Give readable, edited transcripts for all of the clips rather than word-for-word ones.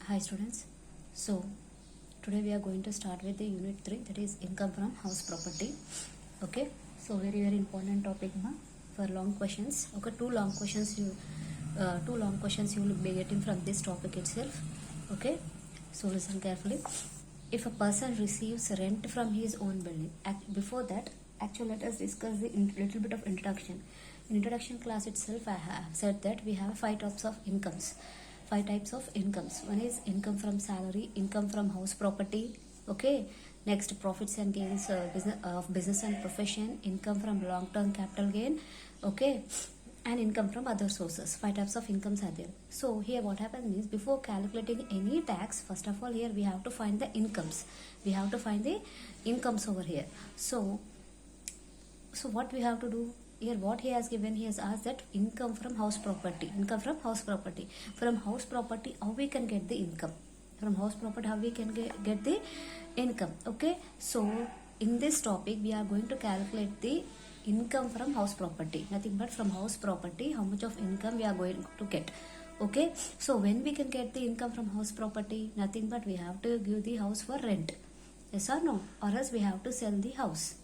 Hi students. So today we are going to start with the unit 3, that is income from house property. Okay. So very important topic for long questions. Okay, two long questions you will be getting from this topic itself. Okay. So listen carefully. If a person receives rent from his own building, before that, actually let us discuss the little bit of introduction. In introduction class itself, I have said that we have 5 types of incomes. 5 types of incomes. One is income from salary, income from house property. Okay. Next, profits and gains business and profession, income from long-term capital gain. Okay. And income from other sources. 5 types of incomes are there. So here what happens is, before calculating any tax, first of all here we have to find the incomes. We have to find the incomes over here. So what we have to do here, what he has given, he has asked that income from house property. Income from house property. From house property, how we can get the income? From house property, how we can get the income? Okay. So in this topic, we are going to calculate the income from house property. Nothing but from house property, how much of income we are going to get. Okay. So when we can get the income from house property? Nothing but we have to give the house for rent. Yes or no? Or else we have to sell the house.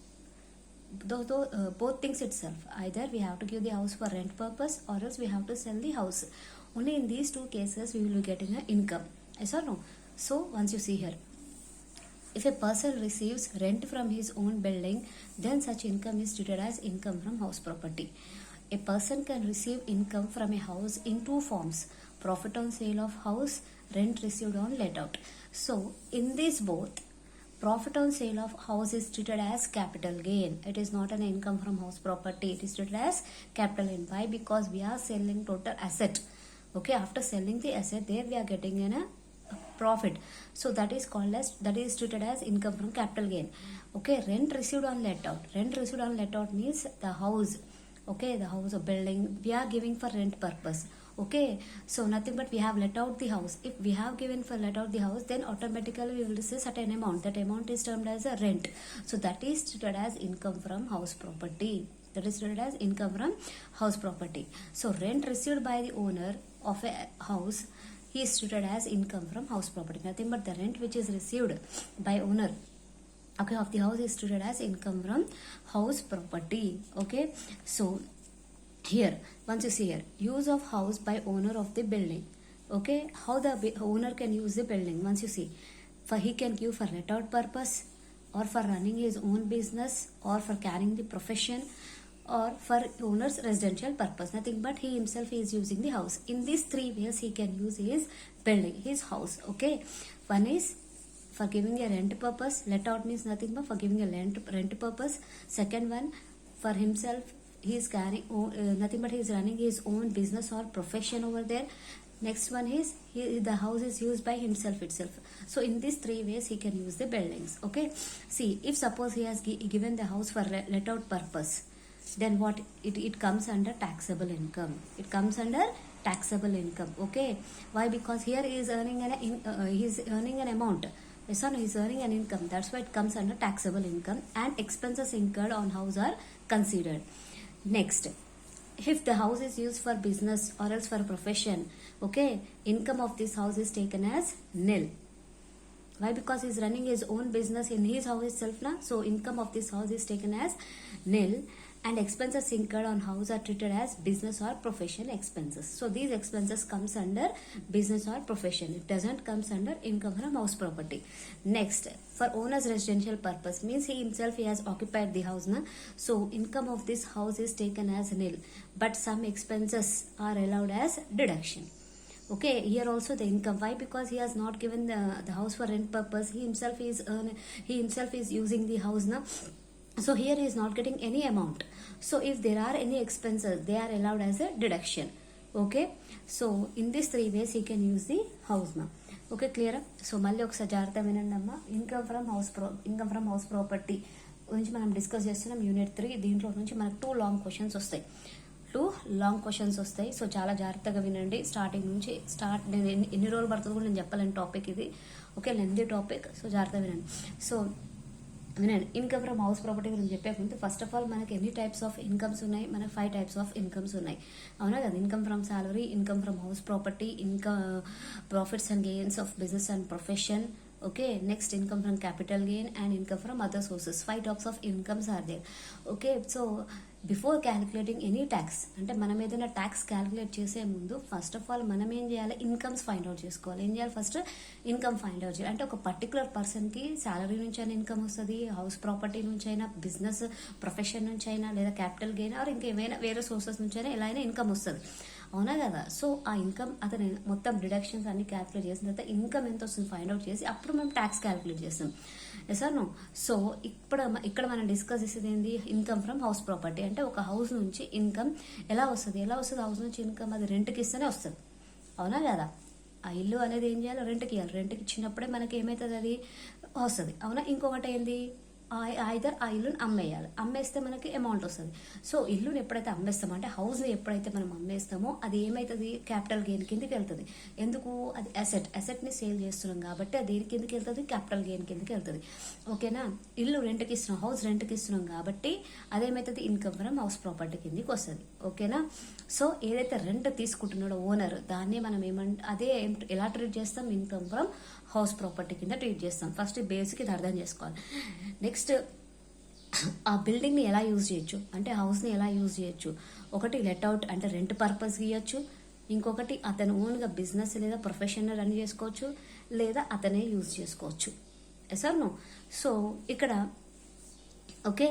Both things itself. Either we have to give the house for rent purpose, or else we have to sell the house. Only in these two cases we will be getting an income. Yes or no? So once you see here, if a person receives rent from his own building, then such income is treated as income from house property. A person can receive income from a house in two forms: profit on sale of house, rent received on let out. So in these both, profit on sale of house is treated as capital gain. It is not an income from house property. It is treated as capital gain. Why? Because we are selling total asset. Okay, after selling the asset, there we are getting a profit. So that is treated as income from capital gain. Okay, rent received on let out. Rent received on let out means the house. Okay, the house or building we are giving for rent purpose. Okay, so nothing but we have let out the house. If we have given for let out the house, then automatically we will receive certain amount. That amount is termed as a rent. So that is treated as income from house property. That is treated as income from house property. So rent received by the owner of a house, he is treated as income from house property. Nothing but the rent which is received by owner, okay, of the house is treated as income from house property. Okay, so here, once you see here, use of house by owner of the building. Okay, how the owner can use the building? Once you see, for he can give for let out purpose, or for running his own business, or for carrying the profession, or for owner's residential purpose. Nothing but he himself is using the house. In these 3 ways he can use his building, his house. Okay, one is for giving a rent purpose. Let out means nothing but for giving a rent purpose. Second one, for himself, he is carrying nothing but he is running his own business or profession over there. Next one is the house is used by himself itself. So in these 3 ways he can use the buildings. Okay, see, if suppose he has given the house for let out purpose, then what it comes under taxable income. It comes under taxable income. Okay, why? Because here he is earning an amount. Yes or no? He is earning an income. That's why it comes under taxable income, and expenses incurred on house are considered. Next, if the house is used for business or else for profession, okay, income of this house is taken as nil. Why? Because he is running his own business in his house itself now. So income of this house is taken as nil, and expenses incurred on house are treated as business or profession expenses. So these expenses comes under business or profession. It doesn't comes under income from house property. Next, for owner's residential purpose means he himself he has occupied the house now. So income of this house is taken as nil, but some expenses are allowed as deduction. Okay, here also the income. Why? Because he has not given the house for rent purpose. He himself is using the house now. So here he is not getting any amount. So if there are any expenses, they are allowed as a deduction. Okay, so in these 3 ways he can use the house now. Okay, clear? So మళ్ళీ ఒకసారి జాగ్రత్త వినండి అమ్మా. Income from house property గురించి మనం discuss చేస్తున్నాం unit 3. దీంట్లో నుంచి మనకు 2 లాంగ్ క్వశ్చన్స్ వస్తాయి. సో చాలా జాగ్రత్తగా వినండి. స్టార్టింగ్ నుంచి నేను ఎన్ని రోజులు పడుతుంది కూడా నేను చెప్పలేను టాపిక్ ఇది. Okay, lengthy topic. సో జాగ్రత్తగా వినండి. సో వినండి, ఇన్కమ్ ఫ్రమ్ హౌస్ ప్రాపర్టీ గురించి చెప్పే ముందు ఫస్ట్ ఆఫ్ ఆల్ మనకి ఎన్ని టైప్స్ ఆఫ్ ఇన్కమ్స్ ఉన్నాయి, మనకి 5 టైప్స్ ఆఫ్ ఇన్కమ్స్ ఉన్నాయి, అవునా కదా. Income from salary, income from house property, income profits and gains of business and profession. Okay, next income from capital gain and income from other sources. 5 types of incomes are there. Okay, so before calculating any tax, అంటే మనం ఏదైనా tax calculate చేసే ముందు first of all మనం ఏం చేయాలి, incomes find out చేసుకోవాలి. ఏం చేయాలి, ఫస్ట్ ఇన్కమ్ ఫైండ్ అవుట్ చేయాలి. అంటే ఒక పర్టికులర్ పర్సన్కి శాలరీ నుంచి అయినా ఇన్కమ్ వస్తుంది, హౌస్ ప్రాపర్టీ నుంచి అయినా, బిజినెస్ ప్రొఫెషన్ నుంచి అయినా, లేదా క్యాపిటల్ గెయిన్ ఆర్ ఇంకేమైనా వేరే సోర్సెస్ నుంచి అయినా ఎలా అయినా ఇన్కమ్ వస్తుంది, అవునా కదా. సో ఆ ఇన్కమ్ అతను మొత్తం డిడక్షన్స్ అన్ని క్యాలిక్యులేట్ చేసిన తర్వాత ఇన్కమ్ ఎంత వస్తుంది ఫైండ్ అవుట్ చేసి అప్పుడు మేము ట్యాక్స్ క్యాలిక్యులేట్ చేస్తాం. Yes or no. సో ఇక్కడ మనం డిస్కస్ చేసేది ఏంది, ఇన్కమ్ ఫ్రమ్ హౌస్ ప్రాపర్టీ. అంటే ఒక హౌస్ నుంచి ఇన్కమ్ ఎలా వస్తుంది హౌస్ నుంచి ఇన్కమ్, అది రెంట్కి ఇస్తేనే వస్తుంది, అవునా కదా. ఆ ఇల్లు అనేది ఏం చేయాలి, రెంట్కి ఇవ్వాలి. రెంట్కి ఇచ్చినప్పుడే మనకి ఏమవుతుంది, అది వస్తుంది, అవునా. ఇంకొకటి ఏంది, ఐదర్ ఆ ఇల్లుని అమ్మేయాలి, అమ్మేస్తే మనకి అమౌంట్ వస్తుంది. సో ఇల్లుని ఎప్పుడైతే అమ్మేస్తామో, అంటే హౌస్ని ఎప్పుడైతే మనం అమ్మేస్తామో అది ఏమవుతుంది, క్యాపిటల్ గెయిన్ కిందకి వెళ్తుంది. ఎందుకు, అది అసెట్ని సేల్ చేస్తున్నాం కాబట్టి అది దేని కిందకి వెళ్తుంది, క్యాపిటల్ గెయిన్ కిందకి వెళ్తుంది, ఓకేనా. ఇల్లు రెంట్కి ఇస్తున్నాం, హౌస్ రెంట్కి ఇస్తున్నాం కాబట్టి అదేమవుతుంది, ఇన్కమ్ ఫ్రమ్ హౌస్ ప్రాపర్టీ కిందకి వస్తుంది, ఓకేనా. సో ఏదైతే రెంట్ తీసుకుంటున్నాడో ఓనర్, దాన్ని మనం అదే ఎలా ట్రీట్ చేస్తాం, ఇన్కమ్ ఫ్రమ్ హౌస్ ప్రాపర్టీ కింద ట్రీట్ చేస్తాం. ఫస్ట్ బేసిక్ ఇది అర్థం చేసుకోవాలి. నెక్స్ట్ ఆ బిల్డింగ్ని ఎలా యూజ్ చేయొచ్చు, అంటే హౌస్ని ఎలా యూజ్ చేయొచ్చు. ఒకటి లెట్అవుట్, అంటే రెంట్ పర్పస్ ఇవ్వచ్చు. ఇంకొకటి అతను ఓన్గా బిజినెస్ లేదా ప్రొఫెషన్ రన్ చేసుకోవచ్చు, లేదా అతనే యూజ్ చేసుకోవచ్చు. Yes or no. సో ఇక్కడ ఓకే,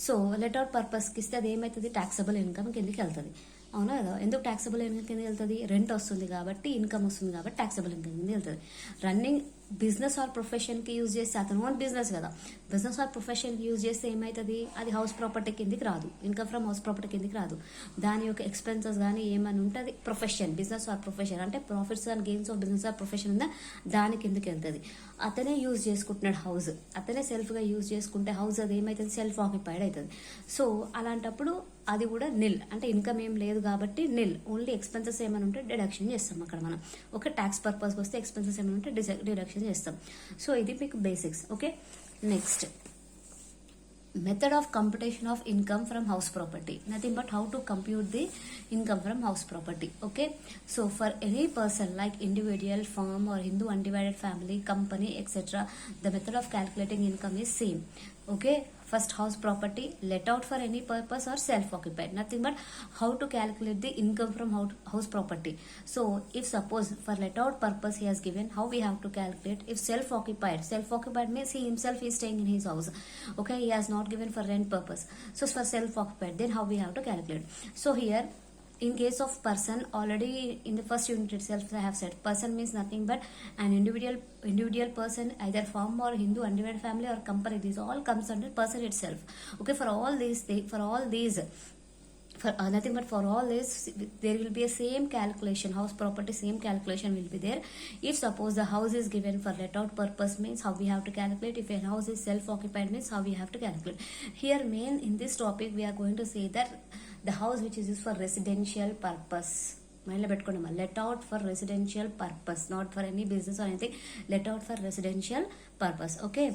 సో లెట్అవుట్ పర్పస్కి ఇస్తే అది ఏమవుతుంది, ట్యాక్సబుల్ ఇన్కమ్ కిందకి వెళ్తుంది, అవునా కదా. ఎందుకు ట్యాక్సబుల్ ఇన్కమ్ కింద వెళ్తుంది, రెంట్ వస్తుంది కాబట్టి, ఇన్కమ్ వస్తుంది కాబట్టి ట్యాక్సబుల్ ఇన్కమ్ కింద వెళ్తుంది. రన్నింగ్ బిజినెస్ ఆర్ ప్రొఫెషన్కి యూజ్ చేస్తే, అతను ఓన్ బిజినెస్ కదా, బిజినెస్ ఆర్ ప్రొఫెషన్కి యూజ్ చేస్తే ఏమవుతుంది, అది హౌస్ ప్రాపర్టీ కిందకి రాదు, ఇన్కమ్ ఫ్రమ్ హౌస్ ప్రాపర్టీ కిందకి రాదు. దాని యొక్క ఎక్స్పెన్సెస్ కానీ ఏమని ఉంటుంది, ప్రొఫెషన్, బిజినెస్ ఆర్ ప్రొఫెషన్, అంటే profits and gains of business are profession ఉందా, దాని కిందకి వెళ్తుంది. అతనే యూజ్ చేసుకుంటున్నాడు హౌస్, అతనే సెల్ఫ్గా యూజ్ చేసుకుంటే హౌస్ అది ఏమవుతుంది, సెల్ఫ్ ఆక్యుపైడ్ అవుతుంది. సో అలాంటప్పుడు అది కూడా నిల్, అంటే ఇన్కమ్ ఏం లేదు కాబట్టి నిల్, ఓన్లీ ఎక్స్పెన్సెస్ ఏమైనా ఉంటే డిడక్షన్ చేస్తాం అక్కడ మనం. ఒక ట్యాక్స్ పర్పస్కి వస్తే ఎక్స్పెన్సెస్ ఏమైనా ఉంటే డిడక్షన్ చేస్తాం. సో ఇది మీకు basics, okay. Next method of computation of income from house property, nothing but how to compute the income from house property. Okay, so for any person like individual, firm or Hindu undivided family, company, etc., the method of calculating income is same. Okay, first house property, let out for any purpose or self occupied, nothing but how to calculate the income from house property. So if suppose for let out purpose he has given, how we have to calculate. If self occupied means he himself is staying in his house, okay, he has not given for rent purpose. So for self occupied, then how we have to calculate. So here in case of person, already in the first unit itself I have said person means nothing but an individual person, either firm or Hindu undivided family or company, this all comes under person itself. Okay, for all these nothing but for all this there will be a same calculation, house property same calculation will be there. If suppose the house is given for let out purpose means how we have to calculate. If a house is self occupied means how we have to calculate. Here main in this topic we are going to say that the house which is used for residential purpose, మైండ్లో పెట్టుకోండి, let out for residential purpose, not for any business or anything, let out for residential purpose. Okay,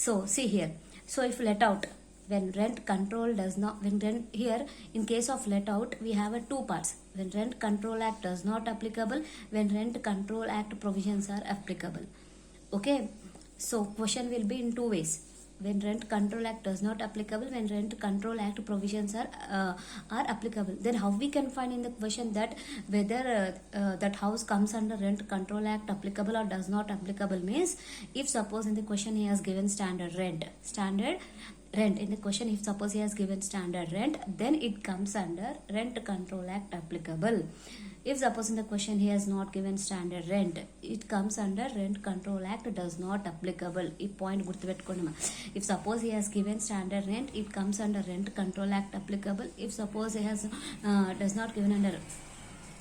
so see here, so if let out, when rent control does not, when rent, here in case of let out we have a two parts, when rent control act does not applicable, when rent control act provisions are applicable. Okay, so question will be in two ways, when rent control act does not applicable, when rent control act provisions are applicable. Then how we can find in the question that whether that house comes under rent control act applicable or does not applicable means, if suppose in the question he has given standard rent in the question, if suppose he has given standard rent, then it comes under rent control act applicable. If suppose in the question he has not given standard rent, it comes under rent control act does not applicable. If point gurtupeట్టుకోండి. If suppose he has given standard rent, it comes under rent control act applicable. If suppose he has does not given under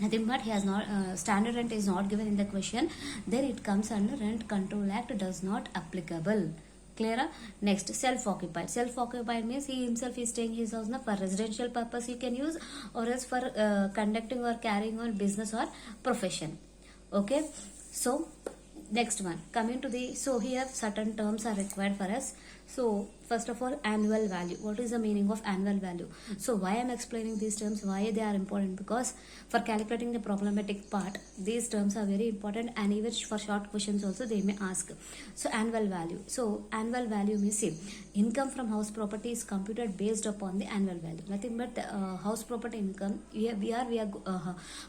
nothing but he has not standard rent is not given in the question, then it comes under rent control act does not applicable. Clear? Next, self occupied means he himself is staying his house now for residential purpose he can use, or else for conducting or carrying on business or profession. Okay, so next one, coming to the, so here certain terms are required for us. So first of all, annual value. What is the meaning of annual value? So why I'm explaining these terms, why they are important? Because for calculating the problematic part, these terms are very important, and even for short questions also they may ask. So annual value. So annual value means, see, income from house property is computed based upon the annual value. Nothing but house property income.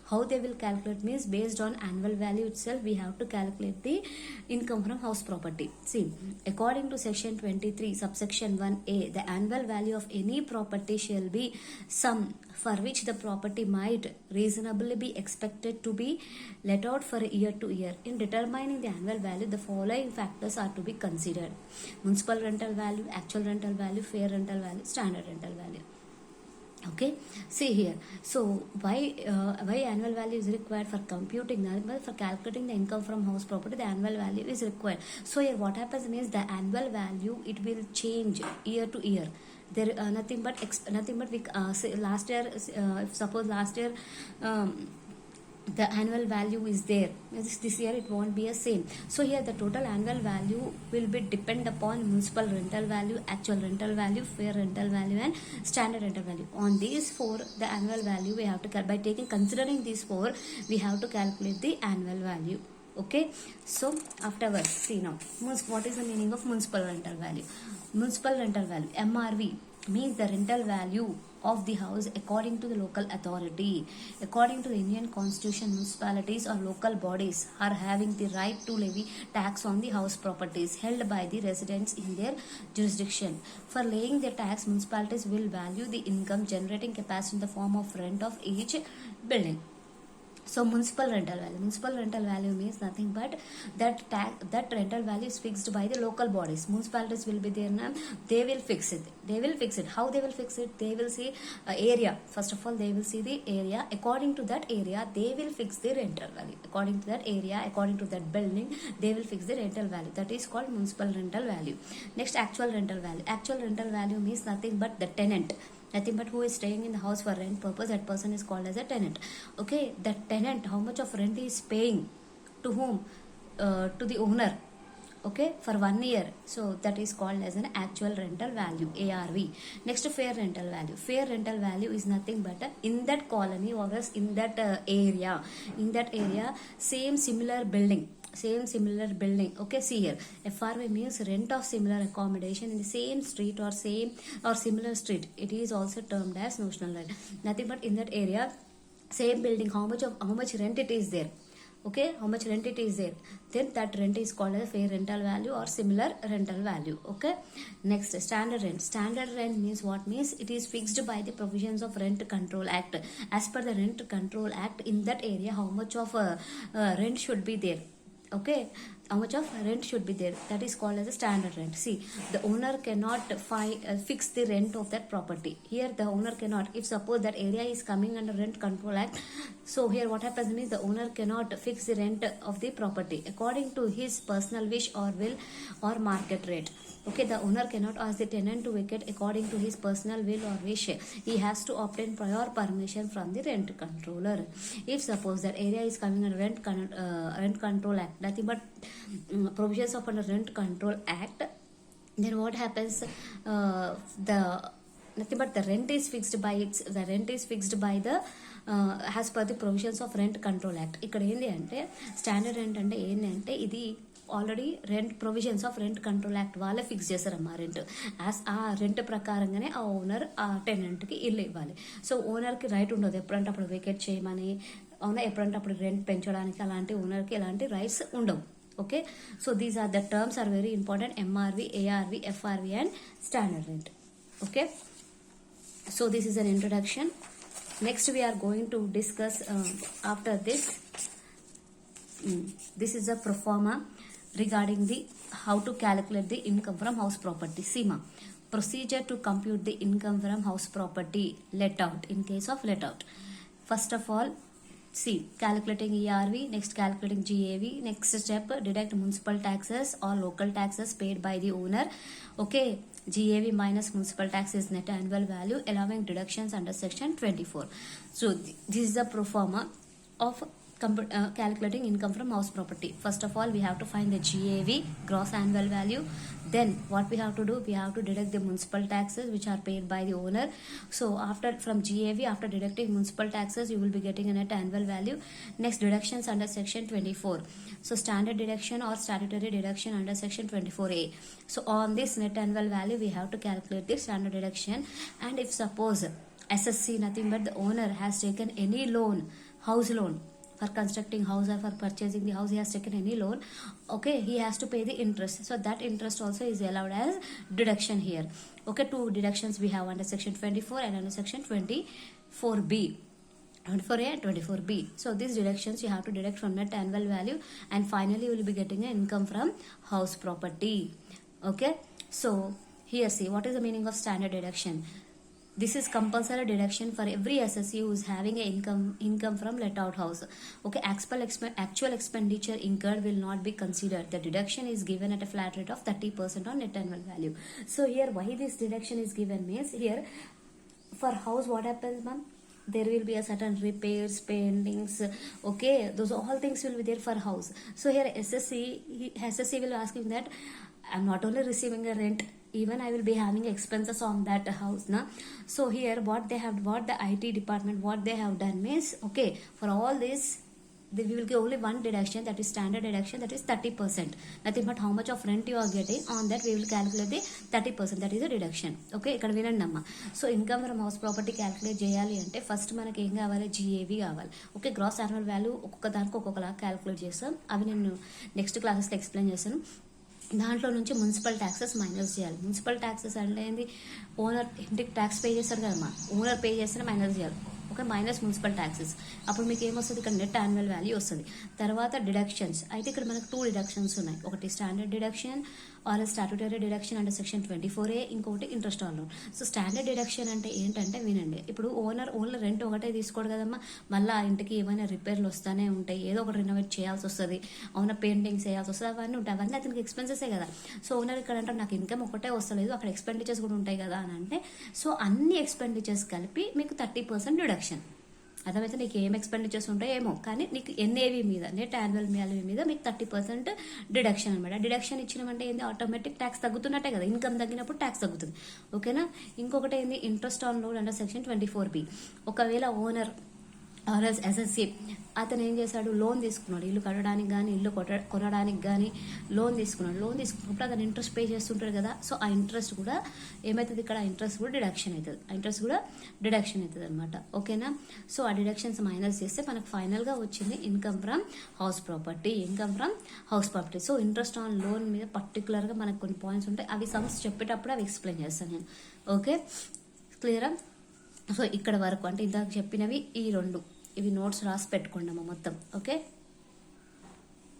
How they will calculate means based on annual value itself. We have to calculate the income from house property. See, according to section 23 subsection 1a, the annual value of any property shall be sum for which the property might reasonably be expected to be let out for year to year. In determining the annual value, the following factors are to be considered: municipal rental value, actual rental value, fair rental value, standard rental value. Okay, see here. So why annual value is required for computing, for calculating the income from house property? The annual value is required. So here what happens means the annual value, it will change year to year. There nothing but we say last year, suppose last year the annual value is there, this year it won't be a same. So here the total annual value will be depend upon municipal rental value, actual rental value, fair rental value, and standard rental value. On these four, the annual value we have to by considering these four, we have to calculate the annual value. Okay, so afterwards, see now, what is the meaning of municipal rental value? Municipal rental value, MRV, means the rental value of the house according to the local authority. According to the Indian Constitution, municipalities or local bodies are having the right to levy tax on the house properties held by the residents in their jurisdiction. For laying the tax, municipalities will value the income generating capacity in the form of rent of each building. So municipal rental value means nothing but that rental value is fixed by the local bodies. Municipalities will be there now, they will fix it. How they will fix it? They will see area. First of all, they will see the area. According to that area, they will fix the rental value. According to that area, according to that building, they will fix the rental value. That is called municipal rental value. Next, actual rental value. Actual rental value means nothing but the tenant. Nothing but who is staying in the house for rent purpose, that person is called as a tenant. Okay, that tenant, how much of rent he is paying to whom? To the owner. Okay, for 1 year. So that is called as an actual rental value, ARV. Next, fair rental value. Fair rental value is nothing but in that colony or else in that area, same similar building. Okay, see here, FRV means rent of similar accommodation in the same street or similar street. It is also termed as notional rent. Nothing but in that area, same building, how much rent it is there. Okay, how much rent it is there, then that rent is called as fair rental value or similar rental value. Okay, next, standard rent. Standard rent means what? Means it is fixed by the provisions of Rent Control Act. As per the Rent Control Act, in that area, how much of rent should be there. Okay, how much of rent should be there, that is called as a standard rent. See, the owner cannot fix the rent of that property. Here the owner cannot, if suppose that area is coming under Rent Control Act, so here what happens means the owner cannot fix the rent of the property according to his personal wish or will or market rate. Okay, the owner cannot ask the tenant to vacate according to his personal will or wish. He has to obtain prior permission from the rent controller. If suppose that area is coming under Rent Control Act, nothing but provisions of under Rent Control Act, then what happens? Nothing but the rent is fixed by the as per the provisions of Rent Control Act. ఇక్కడ ఏంటి అంటే standard rent అంటే ఏంటి అంటే ఇది already rent provisions of rent control act వాళ్ళే fix చేస్తారమ్మా rent. ఆ రెంట్ ప్రకారంగానే ఆ ఓనర్ ఆ టెనెంట్కి ఇల్లు ఇవ్వాలి. సో ఓనర్కి రైట్ ఉండదు ఎప్పుడంటే అప్పుడు వేకేట్ చేయమని, అవునా, ఎప్పుడంటే అప్పుడు రెంట్ పెంచడానికి అలాంటి ఓనర్కి ఎలాంటి రైట్స్ ఉండవు. Okay, so these are the terms are very important: MRV, ARV, FRV, and standard rent. Okay, so this is an introduction. Next we are going to discuss after this. This is a pro forma regarding the how to calculate the income from house property. SEMA, procedure to compute the income from house property let out in case of let out. First of all, see, calculating ERV, next calculating GAV, next step deduct municipal taxes or local taxes paid by the owner. Okay, GAV minus municipal tax is net annual value, allowing deductions under section 24. So this is the pro forma of calculating income from house property. First of all, we have to find the GAV, gross annual value. Then what we have to do, we have to deduct the municipal taxes which are paid by the owner. So after from GAV, after deducting municipal taxes, you will be getting a net annual value. Next, deductions under section 24. So standard deduction or statutory deduction under section 24A. So on this net annual value, we have to calculate the standard deduction. And if suppose SSC, nothing but the owner has taken any loan, house loan, for constructing house or for purchasing the house, he has taken any loan, okay, he has to pay the interest. So that interest also is allowed as deduction here. Okay, two deductions we have under section 24 and under section 24B. 24A and 24B. So these deductions you have to deduct from net annual value, and finally you will be getting an income from house property. Okay, so here see what is the meaning of standard deduction. This is compulsory deduction for every SSC who is having a income from let out house. Okay, actual expenditure incurred will not be considered. The deduction is given at a flat rate of 30% on net annual value. So here why this deduction is given means, here for house what happens, ma'am? There will be a certain repairs, paintings, okay, those all things will be there for house. So here SSC will ask him that I'm not only receiving a rent, even I will be having expenses on that house, na. So here what the IT department, what they have done means, okay, for all this we will give only one deduction, that is standard deduction, that is 30%. Nothing but how much of rent you are getting, on that we will calculate the 30%, that is a deduction. Okay, ఇక్కడ వినండి అమ్మా. So income from house property calculate చేయాలి అంటే first మనకి ఏం కావాలి, GAV కావాలి. Okay, gross annual value ఒక్కొక్క దానికి ఒక్కొక్కలా క్యాలిక్యులేట్ చేస్తాం. అవి నేను నెక్స్ట్ క్లాసెస్లో ఎక్స్ప్లెయిన్ చేస్తాను. దాంట్లో నుంచి మున్సిపల్ ట్యాక్సెస్ మైనస్ చేయాలి. మున్సిపల్ ట్యాక్సెస్ అంటే ఏంది, ఓనర్ ఇంటికి ట్యాక్స్ పే చేస్తారు కదమ్మా, ఓనర్ పే చేస్తేనే మైనస్ చేయాలి. Okay, minus municipal taxes. అప్పుడు మీకు ఏమొస్తుంది, ఇక్కడ నెట్ యాన్యువల్ వాల్యూ వస్తుంది. తర్వాత డిడక్షన్స్, అయితే ఇక్కడ మనకు 2 డిడక్షన్స్ ఉన్నాయి. ఒకటి standard deduction or statutory deduction అంటే సెక్షన్ 24A, ఇంకొకటి interest on loan. So standard deduction అంటే ఏంటంటే వినండి, ఇప్పుడు ఓనర్ ఓన్లీ రెంట్ ఒకటే తీసుకోడు కదమ్మా, మళ్ళీ ఆ ఇంటికి ఏమైనా రిపేర్లు వస్తూనే ఉంటాయి, ఏదో ఒకటి రెనోవేట్ చేయాల్సి వస్తుంది, అవునా పెయింటింగ్స్ వేయాల్సి వస్తుంది, అవన్నీ ఉంటాయి, అవన్నీ అతనికి ఎక్స్పెన్సెసే కదా. సో ఓనర్ ఇక్కడ అంటే నాకు ఇన్కమ్ ఒకటే వస్తలేదు, అక్కడ ఎక్స్పెండిచర్స్ కూడా ఉంటాయి కదా అని అంటే, సో అన్ని ఎక్స్పెండిచర్స్ కలిపి మీకు 30% డిడక్షన్. అర్థమైతే నీకు ఏం ఎక్స్పెండిచర్స్ ఉంటాయో ఏమో, కానీ నీకు NAV మీద, నెట్ యాన్యువల్ వాల్యూ మీద మీకు 30% డిడక్షన్ అనమాట. డిడక్షన్ ఇచ్చినామంటే ఏంది, ఆటోమేటిక్ ట్యాక్స్ తగ్గుతున్నట్టే కదా, ఇన్కమ్ తగ్గినప్పుడు ట్యాక్స్ తగ్గుతుంది. ఓకేనా, ఇంకొకటి ఏంది, interest on loan under section 24B. ఒకవేళ ఓనర్ ఆర్ఎస్ SSC అతను ఏం చేశాడు, లోన్ తీసుకున్నాడు, ఇల్లు కట్టడానికి కానీ ఇల్లు కొనడానికి కానీ లోన్ తీసుకున్నాడు. లోన్ తీసుకున్నప్పుడు అతను ఇంట్రెస్ట్ పే చేస్తుంటాడు కదా, సో ఆ ఇంట్రెస్ట్ కూడా ఏమవుతుంది, ఇక్కడ ఇంట్రెస్ట్ కూడా డిడక్షన్ అవుతుంది, ఇంట్రెస్ట్ కూడా డిడక్షన్ అవుతుంది అనమాట. ఓకేనా, సో ఆ డిడక్షన్స్ మైనస్ చేస్తే మనకు ఫైనల్గా వచ్చింది income from house property, income from house property. So interest on loan మీద పర్టికులర్గా మనకు కొన్ని పాయింట్స్ ఉంటాయి, అవి సమ్స్ చెప్పేటప్పుడు అవి ఎక్స్ప్లెయిన్ చేస్తాను నేను. ఓకే, క్లియరా? సో ఇక్కడ వరకు అంటే ఇందాక చెప్పినవి ఈ 2, ఇవి నోట్స్ రాసి పెట్టుకోండి అమ్మ మొత్తం. ఓకే.